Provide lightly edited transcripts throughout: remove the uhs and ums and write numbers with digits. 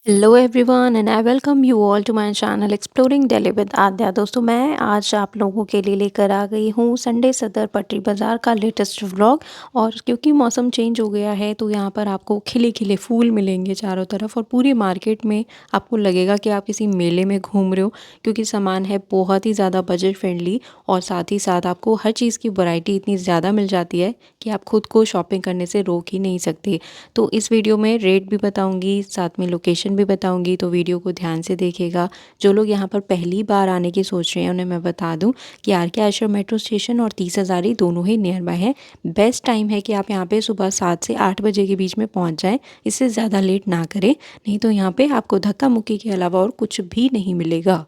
Hello everyone and I welcome you all to my channel exploring Delhi with Aadya. दोस्तों, मैं आज आप लोगों के लिए लेकर आ गई हूँ संडे सदर पटरी बाज़ार का लेटेस्ट व्लॉग। और क्योंकि मौसम चेंज हो गया है तो यहाँ पर आपको खिले खिले फूल मिलेंगे चारों तरफ, और पूरी मार्केट में आपको लगेगा कि आप किसी मेले में घूम रहे हो, क्योंकि सामान है बहुत ही ज़्यादा बजट फ्रेंडली। और साथ ही साथ आपको हर चीज़ की वैरायटी इतनी ज़्यादा मिल जाती है कि आप खुद को शॉपिंग करने से रोक ही नहीं सकते। तो इस वीडियो में रेट भी बताऊंगी, साथ में लोकेशन भी बताऊंगी, तो वीडियो को ध्यान से देखिएगा। जो लोग यहाँ पर पहली बार आने की सोच रहे हैं उन्हें मैं बता दूं कि आर के आश्रम मेट्रो स्टेशन और 30 हज़ारी दोनों ही नियर बाय हैं। बेस्ट टाइम है कि आप यहाँ पे सुबह 7 से 8 बजे के बीच में पहुँच जाएँ। इससे ज़्यादा लेट ना करें, नहीं तो यहाँ पे आपको धक्का मुक्की के अलावा और कुछ भी नहीं मिलेगा।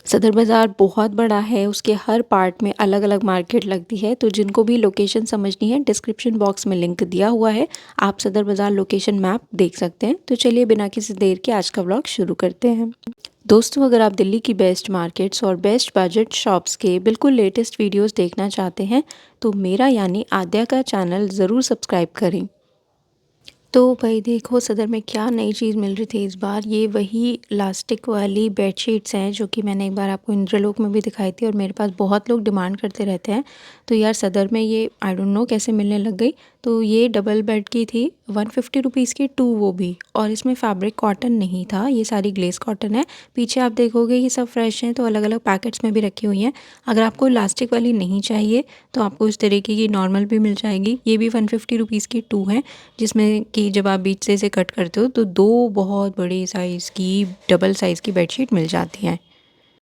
सदर बाज़ार बहुत बड़ा है, उसके हर पार्ट में अलग अलग मार्केट लगती है। तो जिनको भी लोकेशन समझनी है, डिस्क्रिप्शन बॉक्स में लिंक दिया हुआ है, आप सदर बाज़ार लोकेशन मैप देख सकते हैं। तो चलिए बिना किसी देर के आज का व्लॉग शुरू करते हैं। दोस्तों, अगर आप दिल्ली की बेस्ट मार्केट्स और बेस्ट बजट शॉप्स के बिल्कुल लेटेस्ट वीडियोस देखना चाहते हैं तो मेरा यानी आद्या का चैनल ज़रूर सब्सक्राइब करें। तो भाई देखो, सदर में क्या नई चीज़ मिल रही थी इस बार। ये वही इलास्टिक वाली बेडशीट्स हैं जो कि मैंने एक बार आपको इंद्रलोक में भी दिखाई थी और मेरे पास बहुत लोग डिमांड करते रहते हैं। तो यार सदर में ये आई डोंट नो कैसे मिलने लग गई। तो ये डबल बेड की थी, 150 रुपीज़ की टू, वो भी। और इसमें फैब्रिक कॉटन नहीं था, ये सारी ग्लेस कॉटन है। पीछे आप देखोगे ये सब फ्रेश हैं, तो अलग अलग पैकेट्स में भी रखी हुई हैं। अगर आपको इलास्टिक वाली नहीं चाहिए तो आपको इस तरीके की नॉर्मल भी मिल जाएगी। ये भी 150 रुपीज़ की टू है, जिसमें कि जब आप बीच से इसे कट करते हो तो दो बहुत बड़ी साइज़ की डबल साइज़ की बेडशीट मिल जाती हैं।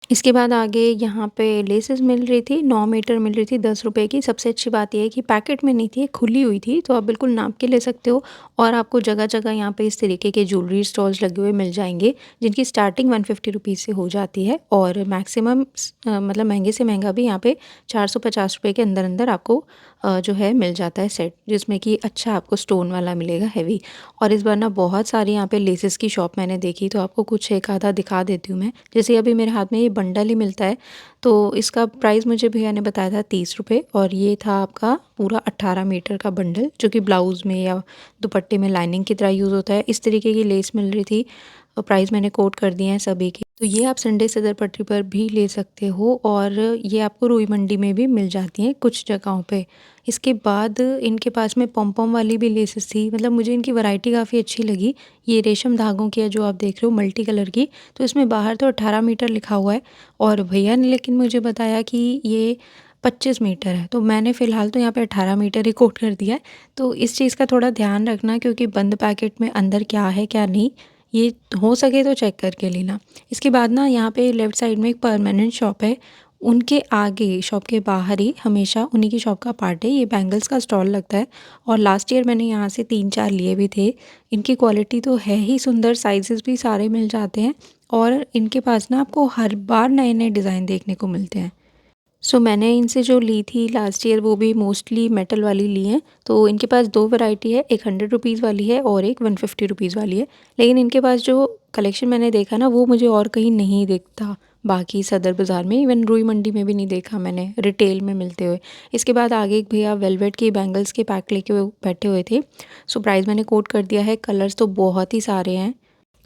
इसके बाद आगे यहाँ पे लेसेस मिल रही थी, 9 मीटर मिल रही थी 10 रुपए की। सबसे अच्छी बात यह है कि पैकेट में नहीं थी, खुली हुई थी, तो आप बिल्कुल नाप के ले सकते हो। और आपको जगह जगह यहाँ पे इस तरीके के ज्वेलरी स्टॉल्स लगे हुए मिल जाएंगे, जिनकी स्टार्टिंग 150 रुपीज़ से हो जाती है। और मैक्सिमम मतलब महंगे से महंगा भी यहाँ पे 450 रुपये के अंदर अंदर आपको जो है मिल जाता है सेट, जिसमें कि अच्छा आपको स्टोन वाला मिलेगा, हैवी। और इस बार ना बहुत सारी यहाँ पे लेसेस की शॉप मैंने देखी, तो आपको कुछ एक आधा दिखा देती हूँ मैं। जैसे अभी मेरे हाथ में ये बंडल ही मिलता है, तो इसका प्राइस मुझे भैया ने बताया था 30 रुपये, और ये था आपका पूरा 18 मीटर का बंडल, जो कि ब्लाउज़ में या दुपट्टे में लाइनिंग की तरह यूज़ होता है। इस तरीके की लेस मिल रही थी, और प्राइस मैंने कोट कर दिए हैं सभी के। तो ये आप संडे सदर पटरी पर भी ले सकते हो, और ये आपको रुई मंडी में भी मिल जाती हैं कुछ जगहों पे। इसके बाद इनके पास में पॉम पॉम वाली भी लेसेस थी, मतलब मुझे इनकी वैरायटी काफ़ी अच्छी लगी। ये रेशम धागों की है जो आप देख रहे हो, मल्टी कलर की। तो इसमें बाहर तो 18 मीटर लिखा हुआ है, और भैया ने लेकिन मुझे बताया कि ये 25 मीटर है। तो मैंने फ़िलहाल तो यहाँ पे 18 मीटर ही कोट कर दिया है। तो इस चीज़ का थोड़ा ध्यान रखना, क्योंकि बंद पैकेट में अंदर क्या है क्या नहीं, ये हो सके तो चेक करके लेना। इसके बाद ना यहाँ पे लेफ़्ट साइड में एक परमानेंट शॉप है, उनके आगे शॉप के बाहर ही हमेशा उन्हीं की शॉप का पार्ट है, ये बैंगल्स का स्टॉल लगता है। और लास्ट ईयर मैंने यहाँ से 3-4 लिए भी थे। इनकी क्वालिटी तो है ही सुंदर, साइजेस भी सारे मिल जाते हैं, और इनके पास ना आपको हर बार नए नए डिज़ाइन देखने को मिलते हैं। सो मैंने इनसे जो ली थी लास्ट ईयर, वो भी मोस्टली मेटल वाली ली हैं। तो इनके पास दो वैरायटी है, एक 100 रुपीज़ वाली है और एक 150 रुपीज़ वाली है। लेकिन इनके पास जो कलेक्शन मैंने देखा ना, वो मुझे और कहीं नहीं दिखता। बाकी सदर बाज़ार में, इवन रुई मंडी में भी नहीं देखा मैंने रिटेल में मिलते हुए। इसके बाद आगे एक भैया वेलवेट की बैंगल्स के पैक लेके वो बैठे हुए थे। सो प्राइस मैंने कोट कर दिया है। कलर्स तो बहुत ही सारे हैं।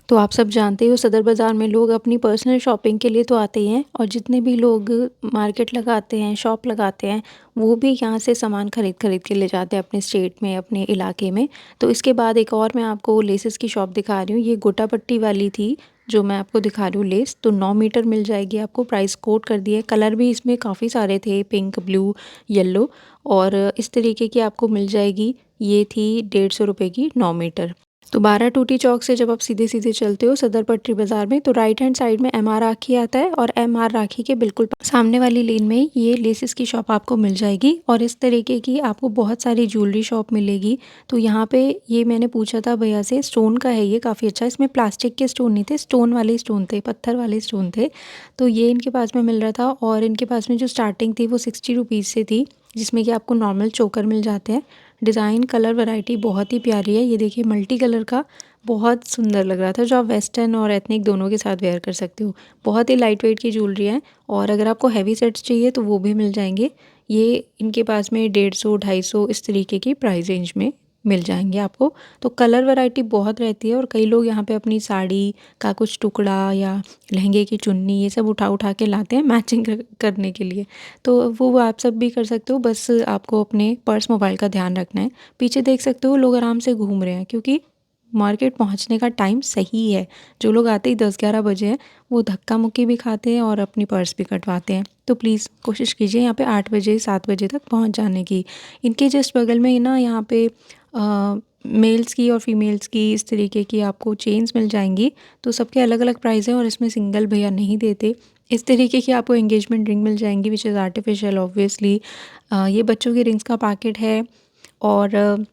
तो आप सब जानते हो, सदर बाज़ार में लोग अपनी पर्सनल शॉपिंग के लिए तो आते ही हैं, और जितने भी लोग मार्केट लगाते हैं, शॉप लगाते हैं, वो भी यहाँ से सामान खरीद खरीद के ले जाते हैं अपने स्टेट में, अपने इलाके में। तो इसके बाद एक और मैं आपको लेसेस की शॉप दिखा रही हूँ। ये गोटा पट्टी वाली थी जो मैं आपको दिखा रही हूँ लेस, तो 9 मीटर मिल जाएगी आपको। प्राइस कोट कर दिए। कलर भी इसमें काफ़ी सारे थे, पिंक, ब्लू, येलो, और इस तरीके की आपको मिल जाएगी। ये थी 150 रुपये की 9 मीटर। तो 12 टूटी चौक से जब आप सीधे सीधे चलते हो सदर पटरी बाज़ार में, तो राइट हैंड साइड में एम आर राखी आता है, और एम आर राखी के बिल्कुल सामने वाली लेन में ये लेसेस की शॉप आपको मिल जाएगी। और इस तरीके की आपको बहुत सारी ज्वेलरी शॉप मिलेगी। तो यहाँ पे ये मैंने पूछा था भैया से, स्टोन का है ये, काफ़ी अच्छा। इसमें प्लास्टिक के स्टोन नहीं थे, स्टोन वाले स्टोन थे, पत्थर वाले स्टोन थे। तो ये इनके पास में मिल रहा था। और इनके पास में जो स्टार्टिंग थी वो 60 रुपीज़ से थी, जिसमें कि आपको नॉर्मल चोकर मिल जाते हैं। डिज़ाइन, कलर, वैरायटी बहुत ही प्यारी है। ये देखिए मल्टी कलर का, बहुत सुंदर लग रहा था, जो आप वेस्टर्न और एथनिक दोनों के साथ वेयर कर सकते हो। बहुत ही लाइट वेट की ज्वेलरी है। और अगर आपको हैवी सेट्स चाहिए तो वो भी मिल जाएंगे। ये इनके पास में 150, 250 इस तरीके की प्राइस रेंज में मिल जाएंगे आपको। तो कलर वैरायटी बहुत रहती है और कई लोग यहाँ पे अपनी साड़ी का कुछ टुकड़ा या लहंगे की चुन्नी ये सब उठा उठा के लाते हैं मैचिंग करने के लिए। तो वो आप सब भी कर सकते हो, बस आपको अपने पर्स मोबाइल का ध्यान रखना है। पीछे देख सकते हो लोग आराम से घूम रहे हैं क्योंकि मार्केट पहुंचने का टाइम सही है। जो लोग आते ही 10-11 बजे हैं वो धक्का मुक्की भी खाते हैं और अपनी पर्स भी कटवाते हैं। तो प्लीज़ कोशिश कीजिए यहाँ पे 8 बजे 7 बजे तक पहुँच जाने की। इनके जस्ट बगल में ही ना यहाँ पे मेल्स की और फीमेल्स की इस तरीके की आपको चेन्स मिल जाएंगी। तो सबके अलग अलग प्राइस हैं और इसमें सिंगल भैया नहीं देते। इस तरीके की आपको एंगेजमेंट रिंग मिल जाएंगी विच इज़ आर्टिफिशियल ऑब्वियसली। ये बच्चों की रिंग्स का पैकेट है और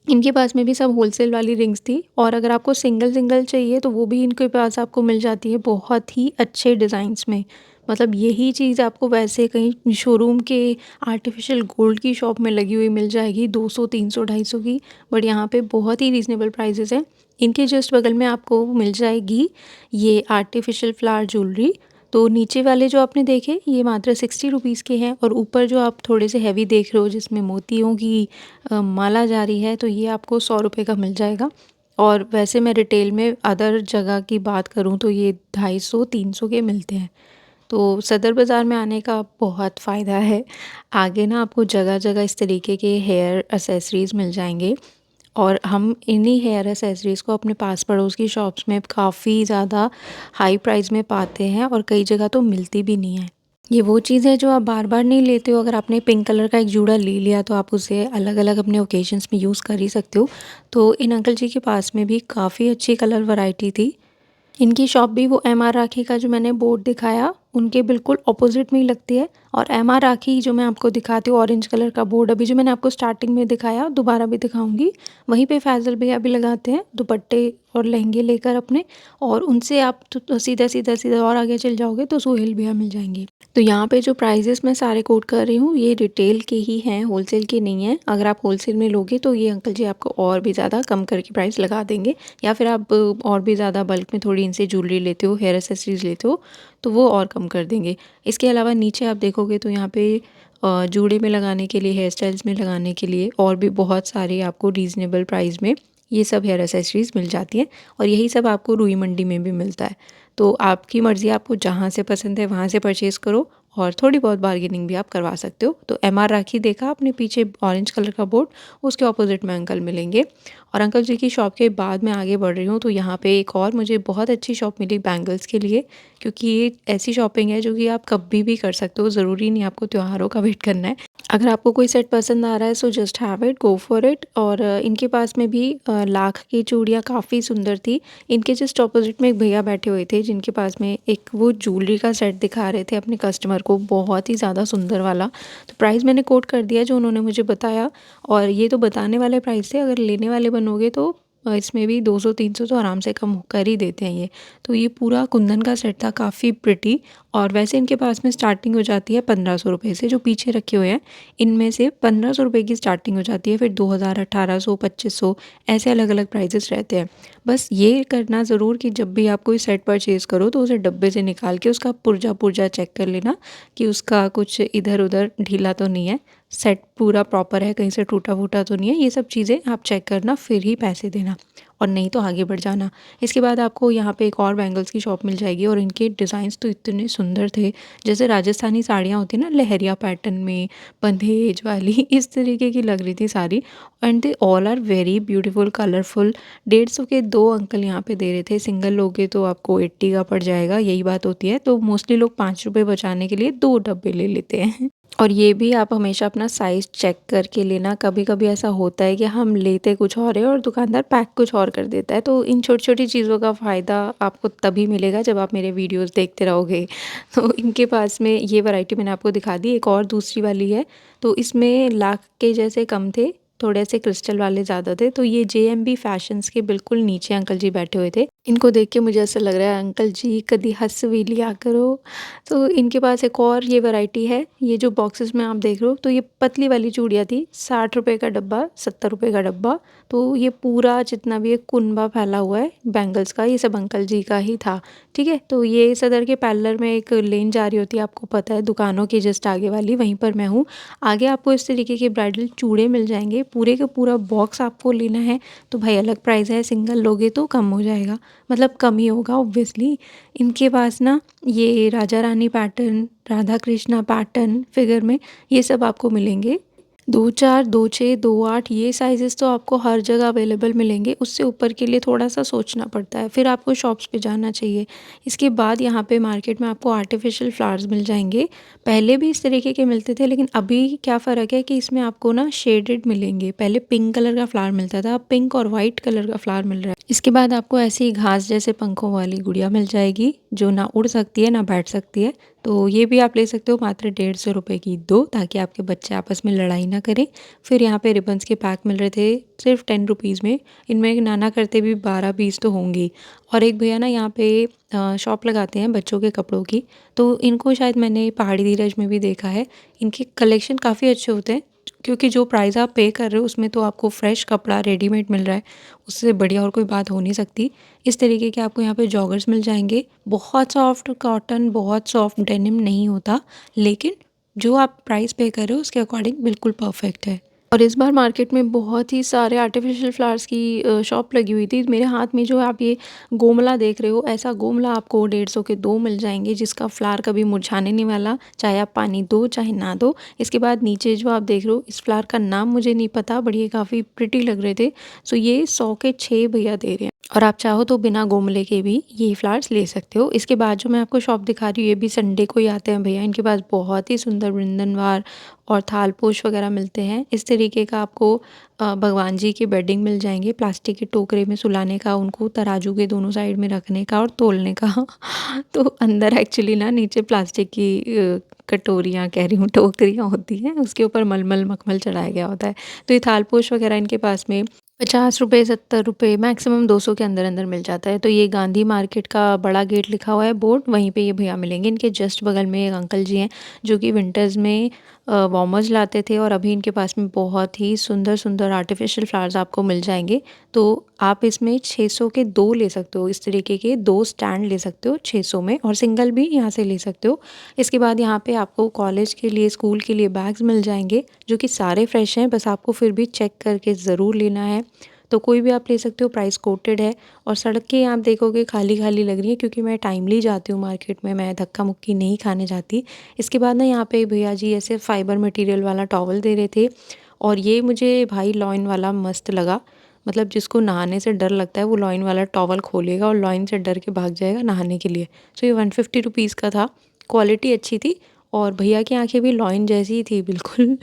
इनके पास में भी सब होलसेल वाली रिंग्स थी। और अगर आपको सिंगल सिंगल चाहिए तो वो भी इनके पास आपको मिल जाती है बहुत ही अच्छे डिज़ाइंस में। मतलब यही चीज़ आपको वैसे कहीं शोरूम के आर्टिफिशियल गोल्ड की शॉप में लगी हुई मिल जाएगी 200 300 250 की। बट यहाँ पे बहुत ही रीज़नेबल प्राइसेस हैं। इनके जस्ट बगल में आपको मिल जाएगी ये आर्टिफिशियल फ्लावर ज्वेलरी। तो नीचे वाले जो आपने देखे ये मात्र 60 रुपीज़ के हैं और ऊपर जो आप थोड़े से हैवी देख रहे हो जिसमें मोतियों की माला जा रही है तो ये आपको 100 रुपये का मिल जाएगा। और वैसे मैं रिटेल में अदर जगह की बात करूँ तो ये 250-300 के मिलते हैं। तो सदर बाज़ार में आने का बहुत फ़ायदा है। आगे ना आपको जगह जगह इस तरीके के हेयर एक्सेसरीज़ मिल जाएंगे और हम इन्हीं हेयर एक्सेसरीज़ को अपने पास पड़ोस की शॉप्स में काफ़ी ज़्यादा हाई प्राइस में पाते हैं और कई जगह तो मिलती भी नहीं है। ये वो चीज़ है जो आप बार बार नहीं लेते हो। अगर आपने पिंक कलर का एक जूड़ा ले लिया तो आप उसे अलग अलग अपने ओकेजन्स में यूज़ कर ही सकते हो। तो इन अंकल जी के पास में भी काफ़ी अच्छी कलर वैरायटी थी। इनकी शॉप भी वो एम.आर. राखी का जो मैंने बोर्ड दिखाया उनके बिल्कुल अपोजिट में ही लगती है। और एम.आर. राखी जो मैं आपको दिखाती हूँ ऑरेंज कलर का बोर्ड अभी जो मैंने आपको स्टार्टिंग में दिखाया दोबारा भी दिखाऊंगी, वहीं पे फैज़ल भैया भी लगाते हैं दुपट्टे और लहंगे लेकर अपने। और उनसे आप तो सीधा सीधा सीधा और आगे चल जाओगे तो सोहेल भैया मिल जाएंगे। तो यहाँ पे जो प्राइजेस मैं सारे कोट कर रही हूँ ये रिटेल के ही हैं, होलसेल के नहीं हैं। अगर आप होलसेल में लोगे तो ये अंकल जी आपको और भी ज़्यादा कम करके प्राइस लगा देंगे। या फिर आप और भी ज़्यादा बल्क में थोड़ी इनसे ज्वेलरी लेते हो, हेयर एक्सेसरीज़ लेते हो तो वो और कम कर देंगे। इसके अलावा नीचे आप देखोगे तो यहाँ पे जूड़े में लगाने के लिए, हेयर स्टाइल्स में लगाने के लिए और भी बहुत सारे आपको रीज़नेबल प्राइस में ये सब हेयर एक्सेसरीज़ मिल जाती हैं। और यही सब आपको रुई मंडी में भी मिलता है। तो आपकी मर्ज़ी, आपको जहाँ से पसंद है वहाँ से परचेज़ करो और थोड़ी बहुत बार्गेनिंग भी आप करवा सकते हो। तो एम.आर. राखी देखा अपने पीछे ऑरेंज कलर का बोर्ड, उसके ऑपोजिट में अंकल मिलेंगे। और अंकल जी की शॉप के बाद मैं आगे बढ़ रही हूँ तो यहाँ पे एक और मुझे बहुत अच्छी शॉप मिली बैंगल्स के लिए। क्योंकि ये ऐसी शॉपिंग है जो कि आप कभी भी कर सकते हो, ज़रूरी नहीं आपको त्योहारों का वेट करना है। अगर आपको कोई सेट पसंद आ रहा है so just have it, go for it. और इनके पास में भी लाख की चूड़ियाँ काफ़ी सुंदर थी। इनके जस्ट ऑपोजिट में एक भैया बैठे हुए थे जिनके पास में एक वो ज्वेलरी का सेट दिखा रहे थे अपने कस्टमर को, बहुत ही ज़्यादा सुंदर वाला। तो प्राइस मैंने कोट कर दिया जो उन्होंने मुझे बताया। और ये तो बताने वाले प्राइस थे, अगर लेने वाले बनोगे तो इसमें भी 200-300 तो आराम से कम कर ही देते हैं ये। तो ये पूरा कुंदन का सेट था, काफ़ी प्रिटी। और वैसे इनके पास में स्टार्टिंग हो जाती है 1500 रुपये से। जो पीछे रखे हुए हैं इनमें से 1500 रुपये की स्टार्टिंग हो जाती है, फिर 2000, 1800, 2500 ऐसे अलग अलग प्राइजेस रहते हैं। बस ये करना ज़रूर कि जब भी आप कोई सेट परचेज़ करो तो उसे डब्बे से निकाल के उसका पुर्जा पुर्जा चेक कर लेना कि उसका कुछ इधर उधर ढीला तो नहीं है, सेट पूरा प्रॉपर है, कहीं से टूटा फूटा तो नहीं है। ये सब चीज़ें आप चेक करना फिर ही पैसे देना, और नहीं तो आगे बढ़ जाना। इसके बाद आपको यहाँ पे एक और बैंगल्स की शॉप मिल जाएगी और इनके डिज़ाइंस तो इतने सुंदर थे। जैसे राजस्थानी साड़ियाँ होती हैं ना लहरिया पैटर्न में, बंधेज वाली इस तरीके की लग रही थी सारी। And they all are very beautiful, colourful. 150 के 2 अंकल यहाँ पे दे रहे थे। सिंगल लोगे तो आपको 80 का पड़ जाएगा, यही बात होती है। तो मोस्टली लोग 5 रुपये बचाने के लिए 2 डब्बे ले लेते हैं। और ये भी आप हमेशा अपना साइज़ चेक करके लेना। कभी कभी ऐसा होता है कि हम लेते कुछ और है और दुकानदार पैक कुछ और कर देता है। तो इन छोटी छोटी चीज़ों का फ़ायदा आपको तभी मिलेगा जब आप मेरे वीडियोस देखते रहोगे। तो इनके पास में ये वैरायटी मैंने आपको दिखा दी। एक और दूसरी वाली है तो इसमें लाख के जैसे कम थे, थोड़े से क्रिस्टल वाले ज़्यादा थे। तो ये JMB फैशंस के बिल्कुल नीचे अंकल जी बैठे हुए थे। इनको देख के मुझे ऐसा लग रहा है अंकल जी कभी हँस भी लिया करो। तो इनके पास एक और ये वैरायटी है, ये जो बॉक्सेस में आप देख रहे हो, तो ये पतली वाली चूड़ियाँ थी, 60 रुपए का डब्बा, 70 रुपए का डब्बा। तो ये पूरा जितना भी एक कुनबा फैला हुआ है बैंगल्स का, ये सब अंकल जी का ही था। ठीक है, तो ये सदर के पैरेलल में एक लेन जा रही होती है, आपको पता है, दुकानों की जस्ट आगे वाली, वहीं पर मैं हूँ। आगे आपको इस तरीके के ब्राइडल चूड़े मिल जाएंगे, पूरे का पूरा बॉक्स आपको लेना है तो भाई अलग प्राइस है, सिंगल लोगे तो कम हो जाएगा, मतलब कम ही होगा ऑब्वियसली। इनके पास ना ये राजा रानी pattern, Radha Krishna pattern figure में, ये सब आपको मिलेंगे। 2 4, 2 6, 2 8 ये साइज़ेस तो आपको हर जगह अवेलेबल मिलेंगे, उससे ऊपर के लिए थोड़ा-सा सोचना पड़ता है, फिर आपको शॉप्स पे जाना चाहिए। इसके बाद यहाँ पे मार्केट में आपको आर्टिफ़िशियल फ्लावर्स मिल जाएँगे। पहले भी इस तरीके के मिलते थे, लेकिन अभी क्या फ़र्क है कि इसमें आपको ना शेडेड मिलेंगे। पहले पिंक कलर का फ्लावर मिलता था, अब पिंक और वाइट कलर का फ्लावर मिल रहा है। इसके बाद आपको ऐसी घास जैसे पंखों वाली गुड़िया मिल जाएगी, जो ना उड़ सकती है ना बैठ सकती है। तो ये भी आप ले सकते हो मात्र 150 रुपए की दो, ताकि आपके बच्चे आपस में लड़ाई ना करें। फिर यहाँ पे रिबन्स के पैक मिल रहे थे सिर्फ 10 रुपीज़ में। इनमें एक नाना करते भी 12 पीस तो होंगे ही। और एक भैया ना यहाँ पे शॉप लगाते हैं बच्चों के कपड़ों की, तो इनको शायद मैंने पहाड़ी धीरज में भी देखा है। इनके कलेक्शन काफ़ी अच्छे होते हैं, क्योंकि जो प्राइस आप पे कर रहे हो उसमें तो आपको फ्रेश कपड़ा रेडीमेड मिल रहा है, उससे बढ़िया और कोई बात हो नहीं सकती। इस तरीके के आपको यहाँ पे जॉगर्स मिल जाएंगे, बहुत सॉफ्ट कॉटन, बहुत सॉफ्ट डेनिम नहीं होता, लेकिन जो आप प्राइस पे कर रहे हो उसके अकॉर्डिंग बिल्कुल परफेक्ट है। और इस बार मार्केट में बहुत ही सारे आर्टिफिशियल फ्लावर्स की शॉप लगी हुई थी। मेरे हाथ में जो आप ये गोमला देख रहे हो, ऐसा गोमला आपको 150 के दो मिल जाएंगे, जिसका फ्लावर कभी मुरझाने नहीं वाला, चाहे आप पानी दो चाहे ना दो। इसके बाद नीचे जो आप देख रहे हो, इस फ्लावर का नाम मुझे नहीं पता, बट ये काफ़ी प्रिटी लग रहे थे। सो ये 100 के 6 भैया दे रहे हैं, और आप चाहो तो बिना गोमले के भी ये फ्लावर्स ले सकते हो। इसके बाद जो मैं आपको शॉप दिखा रही हूँ, ये भी संडे को ही आते हैं भैया। इनके पास बहुत ही सुंदर वृंदनवार और थालपोश वगैरह मिलते हैं। इस तरीके का आपको भगवान जी की बेडिंग मिल जाएंगे, प्लास्टिक के टोकरे में सुलाने का, उनको तराजू के दोनों साइड में रखने का और तोलने का। तो अंदर एक्चुअली ना नीचे प्लास्टिक की कटोरियाँ कह रही हूँ, टोकरियाँ होती हैं, उसके ऊपर मलमल मखमल चढ़ाया गया होता है। तो ये थालपोश वगैरह इनके पास में 50 रुपये, 70 रुपये, मैक्सिमम 200 के अंदर अंदर मिल जाता है। तो ये गांधी मार्केट का बड़ा गेट लिखा हुआ है बोर्ड, वहीं पे ये भैया मिलेंगे। इनके जस्ट बगल में एक अंकल जी हैं, जो कि विंटर्स में वार्मर्स लाते थे, और अभी इनके पास में बहुत ही सुंदर सुंदर आर्टिफिशियल फ्लावर्स आपको मिल जाएंगे। तो आप इसमें 600 के दो ले सकते हो, इस तरीके के दो स्टैंड ले सकते हो 600 में, और सिंगल भी यहाँ से ले सकते हो। इसके बाद यहाँ पे आपको कॉलेज के लिए, स्कूल के लिए बैग्स मिल जाएंगे, जो कि सारे फ्रेश हैं, बस आपको फिर भी चेक करके ज़रूर लेना है। तो कोई भी आप ले सकते हो, प्राइस कोटेड है। और सड़कें आप देखोगे खाली खाली लग रही है, क्योंकि मैं टाइमली जाती हूँ मार्केट में, मैं धक्का मुक्की नहीं खाने जाती। इसके बाद ना यहाँ पे भैया जी ऐसे फाइबर मटेरियल वाला टॉवल दे रहे थे, और ये मुझे भाई लॉइन वाला मस्त लगा। मतलब जिसको नहाने से डर लगता है वो लॉइन वाला टॉवल खोलेगा और लॉइन से डर के भाग जाएगा नहाने के लिए। सो ये 150 रुपीज़ का था, क्वालिटी अच्छी थी, और भैया की आंखें भी लॉइन जैसी ही थी बिल्कुल।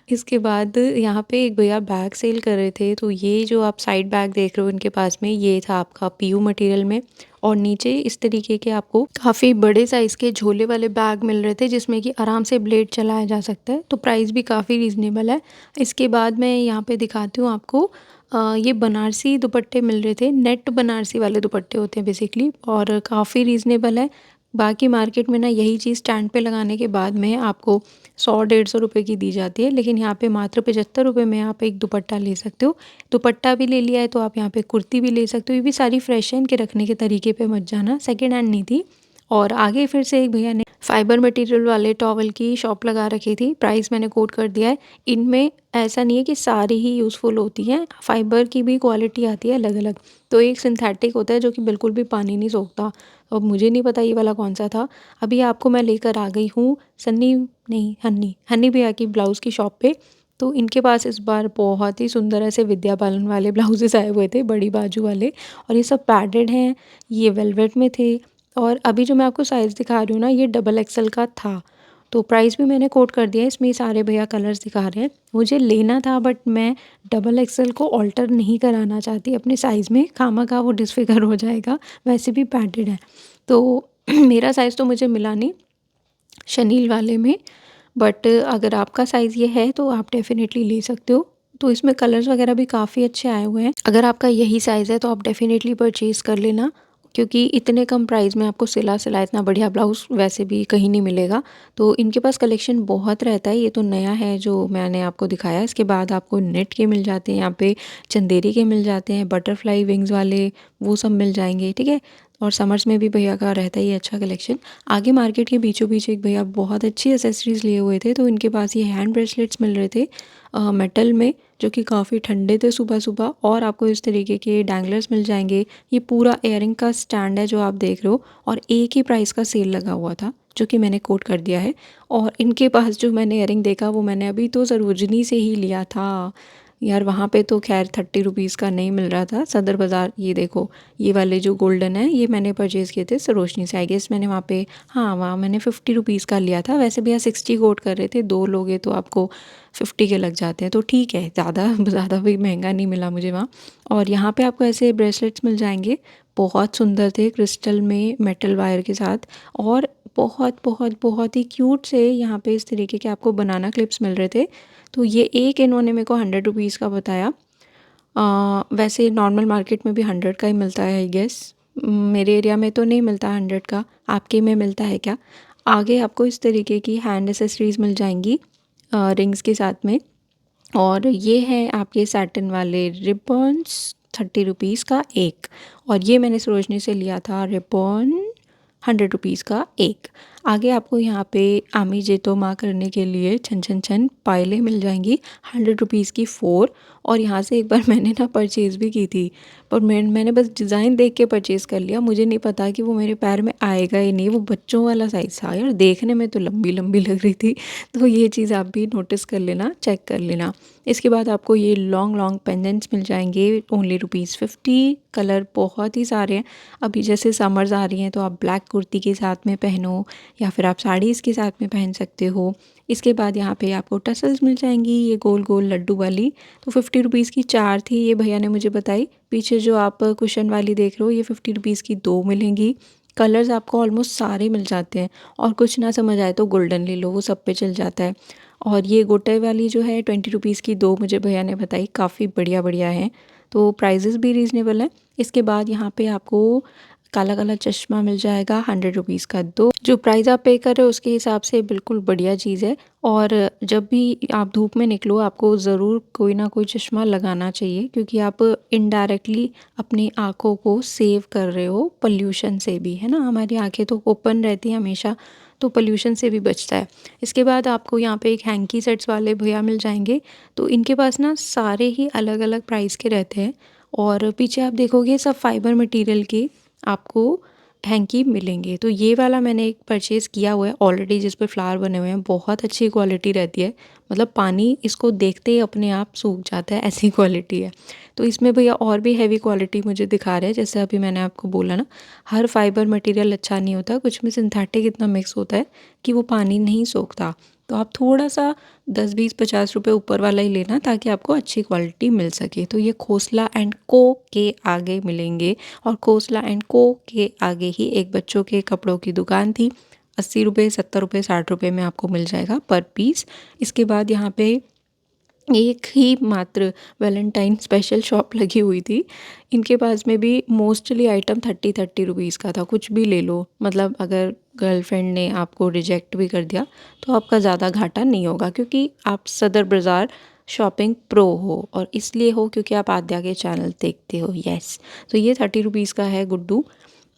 इसके बाद यहाँ पे एक भैया बैग सेल कर रहे थे, तो ये जो आप साइड बैग देख रहे हो इनके पास में, ये था आपका पीयू मटेरियल में, और नीचे इस तरीके के आपको काफ़ी बड़े साइज़ के झोले वाले बैग मिल रहे थे, जिसमें कि आराम से ब्लेड चलाया जा सकता है। तो प्राइस भी काफ़ी रीज़नेबल है। इसके बाद मैं यहाँ पे दिखाती हूँ आपको, ये बनारसी दुपट्टे मिल रहे थे, नेट बनारसी वाले दुपट्टे होते हैं बेसिकली, और काफ़ी रीज़नेबल है। बाकी मार्केट में ना यही चीज़ स्टैंड पे लगाने के बाद में आपको 100 150 रुपए की दी जाती है, लेकिन यहाँ पे मात्र 75 रुपए में आप एक दुपट्टा ले सकते हो। दुपट्टा भी ले लिया है तो आप यहाँ पे कुर्ती भी ले सकते हो। ये भी सारी फ्रेश है, इनके रखने के तरीके पे मत जाना, सेकेंड हैंड नहीं थी। और आगे फिर से एक भैया ने फाइबर मटेरियल वाले टॉवल की शॉप लगा रखी थी, प्राइस मैंने कोट कर दिया है। इनमें ऐसा नहीं है कि सारी ही यूज़फुल होती हैं, फाइबर की भी क्वालिटी आती है अलग अलग। तो एक सिंथेटिक होता है जो कि बिल्कुल भी पानी नहीं सोखता, अब मुझे नहीं पता ये वाला कौन सा था। अभी आपको मैं लेकर आ गई हूँ सन्नी, नहीं हन्नी, हन्नी भैया की ब्लाउज़ की शॉप पे। तो इनके पास इस बार बहुत ही सुंदर ऐसे विद्या बालन वाले ब्लाउजेस आए हुए थे, बड़ी बाजू वाले, और ये सब पैडेड हैं, ये वेलवेट में थे। और अभी जो मैं आपको साइज़ दिखा रही हूँ ना, ये डबल एक्सल का था। तो प्राइस भी मैंने कोट कर दिया है, इसमें ये सारे भैया कलर्स दिखा रहे हैं। मुझे लेना था, बट मैं डबल एक्सल को ऑल्टर नहीं कराना चाहती अपने साइज़ में, खामखा वो डिसफिगर हो जाएगा, वैसे भी पैडेड है। तो मेरा साइज़ तो मुझे मिला नहीं शनील वाले में, बट अगर आपका साइज़ ये है तो आप डेफ़िनेटली ले सकते हो। तो इसमें कलर्स वगैरह भी काफ़ी अच्छे आए हुए हैं। अगर आपका यही साइज़ है तो आप डेफ़िनेटली परचेज़ कर लेना। क्योंकि इतने कम प्राइस में आपको सिला सिला इतना बढ़िया ब्लाउज़ वैसे भी कहीं नहीं मिलेगा। तो इनके पास कलेक्शन बहुत रहता है, ये तो नया है जो मैंने आपको दिखाया। इसके बाद आपको नेट के मिल जाते हैं यहाँ पे, चंदेरी के मिल जाते हैं, बटरफ्लाई विंग्स वाले वो सब मिल जाएँगे, ठीक है। और समर्स में भी भैया का रहता ही है अच्छा कलेक्शन। आगे मार्केट के बीचों बीच एक भैया बहुत अच्छी एक्सेसरीज़ लिए हुए थे, तो इनके पास ये हैंड ब्रेसलेट्स मिल रहे थे मेटल में, जो कि काफ़ी ठंडे थे सुबह-सुबह। और आपको इस तरीके के डैंगलर्स मिल जाएँगे। ये पूरा इयररिंग का स्टैंड है जो आप देख रहे हो, और एक ही प्राइस का सेल लगा हुआ था, जो कि मैंने कोट कर दिया है। और इनके पास जो मैंने इयररिंग देखा वो मैंने अभी तो सरोजनी से ही लिया था। यार वहाँ पे तो ख़ैर 30 रुपीज़ का नहीं मिल रहा था। सदर बाज़ार ये देखो, ये वाले जो गोल्डन है ये मैंने परचेज़ किए थे सरोजनी से। आई गेस मैंने वहाँ पे, हाँ, वहाँ मैंने 50 रुपीज़ का लिया था। वैसे भैया 60 कोट कर रहे थे, 2 लोगे तो आपको 50 के लग जाते हैं, तो ठीक है, ज़्यादा ज़्यादा भी महंगा नहीं मिला मुझे वहाँ। और यहाँ पे आपको ऐसे ब्रेसलेट्स मिल जाएंगे, बहुत सुंदर थे, क्रिस्टल में मेटल वायर के साथ। और बहुत बहुत बहुत ही क्यूट से यहाँ पे इस तरीके के आपको बनाना क्लिप्स मिल रहे थे। तो ये एक इन्होंने मेरे को 100 रुपीज़ का बताया। वैसे नॉर्मल मार्केट में भी 100 का ही मिलता है आई गेस। मेरे एरिया में तो नहीं मिलता 100 का, आपके में मिलता है क्या? आगे आपको इस तरीके की हैंड एसेसरीज़ मिल जाएंगी रिंग्स के साथ में। और ये हैं आपके सैटिन वाले रिबन्स, 30 रुपीज़ का एक। और ये मैंने सरोजनी से लिया था रिबन, 100 रुपीज़ का एक। आगे आपको यहाँ पे आमी जेतो माँ करने के लिए छन छन छन पायलें मिल जाएंगी, 100 रुपीज़ की 4। और यहाँ से एक बार मैंने ना परचेज़ भी की थी, पर मैंने बस डिज़ाइन देख के परचेज़ कर लिया। मुझे नहीं पता कि वो मेरे पैर में आएगा ही नहीं। वो बच्चों वाला साइज़ था यार, देखने में तो लंबी लंबी लग रही थी। तो ये चीज़ आप भी नोटिस कर लेना, चेक कर लेना। इसके बाद आपको ये लॉन्ग लॉन्ग पेंडेंट्स मिल जाएंगे, ओनली ₹50। कलर बहुत ही सारे हैं। अभी जैसे समर्स आ रही हैं तो आप ब्लैक कुर्ती के साथ में पहनो, या फिर आप साड़ीज़ के साथ में पहन सकते हो। इसके बाद यहाँ पे आपको टसल्स मिल जाएंगी, ये गोल गोल लड्डू वाली। तो 50 रुपीज़ की 4 थी, ये भैया ने मुझे बताई। पीछे जो आप कुशन वाली देख रहे हो ये 50 रुपीज़ की 2 मिलेंगी। कलर्स आपको ऑलमोस्ट सारे मिल जाते हैं। और कुछ ना समझ आए तो गोल्डन ले लो, वो सब पे चल जाता है। और ये गोटे वाली जो है 20 रुपीज़ की 2 मुझे भैया ने बताई, काफ़ी बढ़िया बढ़िया हैं। तो प्राइजेज़ भी रीज़नेबल हैं। इसके बाद यहाँ पे आपको काला काला चश्मा मिल जाएगा, 100 रुपीज़ का 2। जो प्राइस आप पे कर रहे हो उसके हिसाब से बिल्कुल बढ़िया चीज़ है। और जब भी आप धूप में निकलो आपको ज़रूर कोई ना कोई चश्मा लगाना चाहिए, क्योंकि आप इनडायरेक्टली अपनी आँखों को सेव कर रहे हो पोल्यूशन से भी, है ना। हमारी आँखें तो ओपन रहती हैं हमेशा, तो पोल्यूशन से भी बचता है। इसके बाद आपको यहाँ पे एक हैंकी सेट्स वाले भैया मिल जाएंगे। तो इनके पास ना सारे ही अलग अलग प्राइस के रहते हैं। और पीछे आप देखोगे सब फाइबर मटेरियल के आपको हैंकी मिलेंगे। तो ये वाला मैंने एक परचेज़ किया हुआ है ऑलरेडी, जिस पे फ्लावर बने हुए हैं, बहुत अच्छी क्वालिटी रहती है। मतलब पानी इसको देखते ही अपने आप सूख जाता है, ऐसी क्वालिटी है। तो इसमें भैया और भी हैवी क्वालिटी मुझे दिखा रहे हैं, जैसे अभी मैंने आपको बोला ना, हर फाइबर मटेरियल अच्छा नहीं होता, कुछ में सिंथेटिक इतना मिक्स होता है कि वो पानी नहीं सोखता। तो आप थोड़ा सा 10 20 50 रुपये ऊपर वाला ही लेना, ताकि आपको अच्छी क्वालिटी मिल सके। तो ये खोसला एंड को के आगे मिलेंगे। और खोसला एंड को के आगे ही एक बच्चों के कपड़ों की दुकान थी, 80 रुपये 70 रुपये 60 रुपये में आपको मिल जाएगा पर पीस। इसके बाद यहाँ पे एक ही मात्र वैलेंटाइन स्पेशल शॉप लगी हुई थी। इनके पास में भी मोस्टली आइटम 30 रुपीज़ का था, कुछ भी ले लो। मतलब अगर गर्लफ्रेंड ने आपको रिजेक्ट भी कर दिया तो आपका ज़्यादा घाटा नहीं होगा, क्योंकि आप सदर बाज़ार शॉपिंग प्रो हो, और इसलिए हो क्योंकि आप आद्या के चैनल देखते हो। यस, तो ये 30 रुपीज़ का है गुड्डू।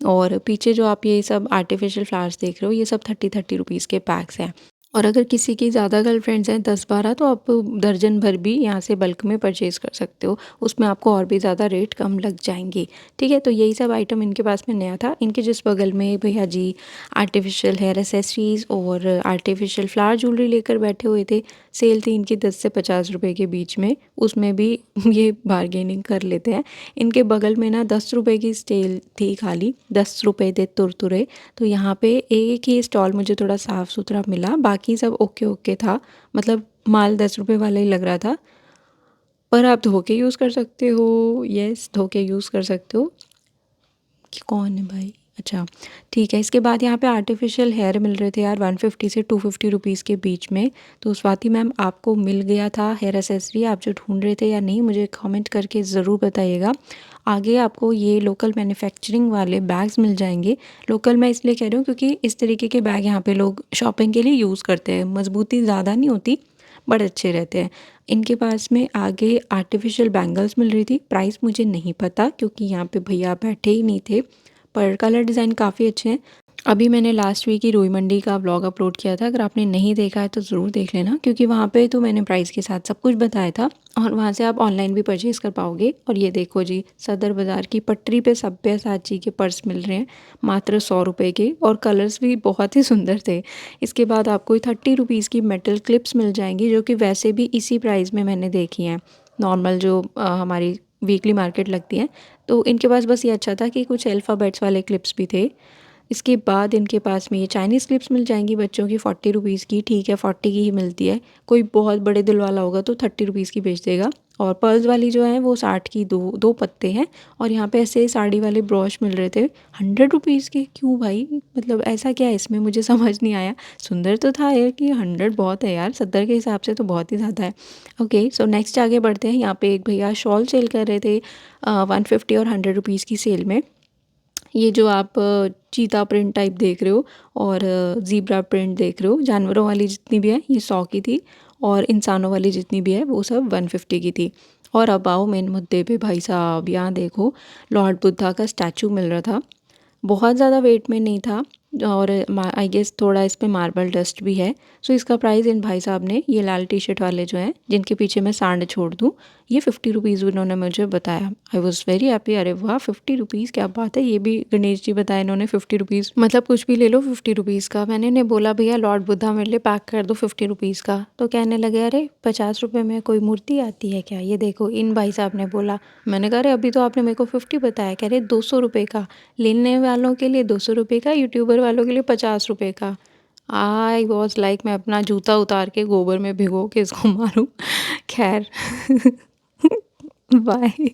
और पीछे जो आप ये सब आर्टिफिशियल फ्लावर्स देख रहे हो ये सब 30 रुपीज़ के पैक्स हैं। और अगर किसी की ज़्यादा गर्लफ्रेंड्स हैं 10-12, तो आप दर्जन भर भी यहाँ से बल्क में परचेज़ कर सकते हो, उसमें आपको और भी ज़्यादा रेट कम लग जाएंगे। ठीक है, तो यही सब आइटम इनके पास में नया था। इनके जिस बगल में भैया जी आर्टिफिशियल हेयर एसेसरीज़ और आर्टिफिशियल फ्लावर ज्वेलरी लेकर बैठे हुए थे। सेल थी इनकी 10 से 50 रुपये के बीच में, उसमें भी ये बारगेनिंग कर लेते हैं। इनके बगल में ना 10 रुपये की सेल थी, खाली 10 रुपये दे तुरतुरे। तो यहाँ पे एक ही स्टॉल मुझे थोड़ा साफ़ सुथरा मिला, बाकी सब ओके ओके था। मतलब माल 10 रुपये वाला ही लग रहा था, पर आप धो के यूज़ कर सकते हो। यस, धो के यूज़ कर सकते हो। कि कौन है भाई? अच्छा, ठीक है। इसके बाद यहाँ पे आर्टिफ़िशियल हेयर मिल रहे थे यार 150 से 250 रुपीज़ के बीच में। तो स्वाति मैम, आपको मिल गया था हेयर एक्सेसरी आप जो ढूँढ रहे थे या नहीं, मुझे कमेंट करके ज़रूर बताइएगा। आगे आपको ये लोकल मैन्युफैक्चरिंग वाले बैग्स मिल जाएँगे। लोकल मैं इसलिए कह रही हूँ क्योंकि इस तरीके के बैग यहाँ पे लोग शॉपिंग के लिए यूज़ करते हैं। मज़बूती ज़्यादा नहीं होती, बट अच्छे रहते हैं। इनके पास में आगे आर्टिफ़िशियल बैंगल्स मिल रही थी। प्राइस मुझे नहीं पता क्योंकि यहाँ पे भैया बैठे ही नहीं थे। पर कलर डिज़ाइन काफ़ी अच्छे हैं। अभी मैंने लास्ट वीक ही रुई मंडी का व्लॉग अपलोड किया था, अगर आपने नहीं देखा है तो ज़रूर देख लेना, क्योंकि वहाँ पे तो मैंने प्राइस के साथ सब कुछ बताया था और वहाँ से आप ऑनलाइन भी परचेज़ कर पाओगे। और ये देखो जी, सदर बाज़ार की पटरी पे सब्यसाची के पर्स मिल रहे हैं मात्र 100 रुपये के, और कलर्स भी बहुत ही सुंदर थे। इसके बाद आपको 30 रुपीज़ की मेटल क्लिप्स मिल जाएंगी, जो कि वैसे भी इसी प्राइस में मैंने देखी हैं, नॉर्मल जो हमारी वीकली मार्केट लगती है। तो इनके पास बस ये अच्छा था कि कुछ अल्फ़ाबेट्स वाले क्लिप्स भी थे। इसके बाद इनके पास में ये चाइनीज़ क्लिप्स मिल जाएंगी बच्चों की 40 रुपीज़ की। ठीक है, 40 की ही मिलती है। कोई बहुत बड़े दिल वाला होगा तो 30 रुपीज़ की बेच देगा। और पर्ल्स वाली जो है वो 60 की दो दो पत्ते हैं। और यहाँ पे ऐसे साड़ी वाले ब्रॉश मिल रहे थे 100 रुपीज़ के। क्यों भाई, मतलब ऐसा क्या है इसमें, मुझे समझ नहीं आया। सुंदर तो था यार कि 100 बहुत है यार, 70 के हिसाब से तो बहुत ही ज़्यादा है। ओके, सो नेक्स्ट आगे बढ़ते हैं। यहाँ पे एक भैया शॉल सेल कर रहे थे 150 और 100 रुपीज़ की सेल में। ये जो आप चीता प्रिंट टाइप देख रहे हो और ज़ीब्रा प्रिंट देख रहे हो, जानवरों वाली जितनी भी है ये 100 की थी, और इंसानों वाली जितनी भी है वो सब 150 की थी। और अब आओ मेन मुद्दे पे भाई साहब, यहाँ देखो लॉर्ड बुद्धा का स्टैचू मिल रहा था। बहुत ज़्यादा वेट में नहीं था, और आई गेस थोड़ा इस पे मार्बल डस्ट भी है। सो इसका प्राइस इन भाई साहब ने, ये लाल टी शर्ट वाले जो हैं जिनके पीछे मैं सांड छोड़ दूँ, ये 50 रुपीज़ उन्होंने मुझे बताया। I was very happy. अरे वाह, 50 रुपीज़, क्या बात है। ये भी गणेश जी बताया इन्होंने 50 रुपीज़, मतलब कुछ भी ले लो 50 रुपीज़ का। मैंने इन्हें बोला भैया लॉर्ड बुद्धा मेरे लिए पैक कर दो 50 रुपीज़ का, तो कहने लगे अरे 50 रुपये में कोई मूर्ति आती है क्या। ये देखो इन भाई साहब ने बोला। मैंने कहा अरे अभी तो आपने मेरे को 50 बताया। कह रहे 200 रुपये का, लेने वालों के लिए 200 रुपये का, यूट्यूबर वालों के लिए 50 रुपये का। आई वॉज लाइक मैं अपना जूता उतार के गोबर में भिगो के इसको मारूं। खैर बाय।